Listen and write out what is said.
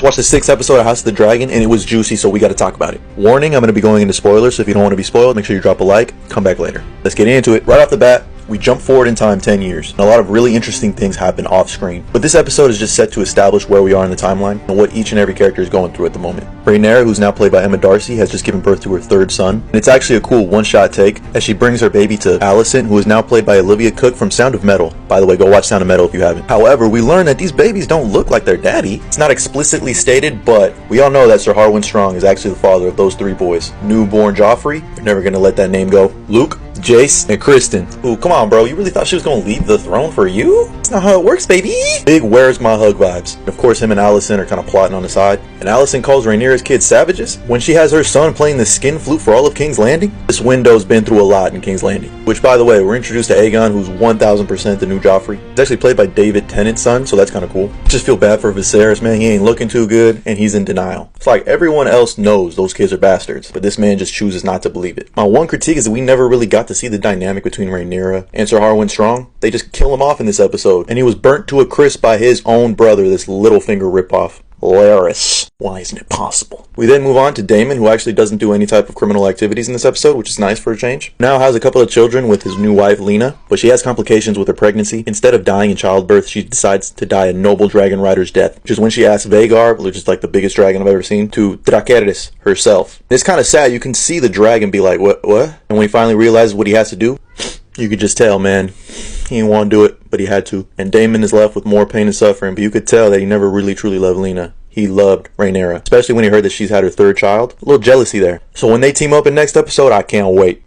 Watched the 6th episode of House of the Dragon, and it was juicy, so we got to talk about it. Warning, I'm going to be going into spoilers, so if you don't want to be spoiled, make sure you drop a like, come back later. Let's get into it. Right off the bat, we jump forward in time 10 years, and a lot of really interesting things happen off screen. But this episode is just set to establish where we are in the timeline and what each and every character is going through at the moment. Rhaenyra, who's now played by Emma Darcy, has just given birth to her 3rd son, and it's actually a cool one-shot take as she brings her baby to Alicent, who is now played by Olivia Cooke from Sound of Metal. By the way, go watch Sound of Metal if you haven't. However, we learn that these babies don't look like their daddy. It's not explicitly stated, but we all know that Sir Harwin Strong is actually the father of those 3 boys. Newborn Joffrey, we're never gonna let that name go. Luke, Jace, and Kristen. Ooh, come on, bro. You really thought she was gonna leave the throne for you? That's not how it works, baby. Big where's my hug vibes. And of course, him and Alicent are kind of plotting on the side. And Alicent calls Rhaenyra's kids savages when she has her son playing the skin flute for all of King's Landing. This window's been through a lot in King's Landing. Which, by the way, we're introduced to Aegon, who's 1000% the new Joffrey. He's actually played by David Tennant's son, so that's kind of cool. Just feel bad for Viserys, man. He ain't looking too good, and he's in denial. It's like everyone else knows those kids are bastards, but this man just chooses not to believe it. My one critique is that we never really got to see the dynamic between Rhaenyra and Sir Harwin Strong. They just kill him off in this episode, and he was burnt to a crisp by his own brother, this Littlefinger ripoff. Larys. Why isn't it possible? We then move on to Daemon, who actually doesn't do any type of criminal activities in this episode, which is nice for a change. Now has a couple of children with his new wife, Lena, but she has complications with her pregnancy. Instead of dying in childbirth, she decides to die a noble dragon rider's death, which is when she asks Vhagar, which is like the biggest dragon I've ever seen, to Dracarys herself. It's kind of sad. You can see the dragon be like, what? And when he finally realizes what he has to do, you could just tell, man, he didn't want to do it, but he had to. And Daemon is left with more pain and suffering, but you could tell that he never really truly loved Lena. He loved Rhaenyra, especially when he heard that she's had her 3rd child. A little jealousy there. So when they team up in next episode, I can't wait.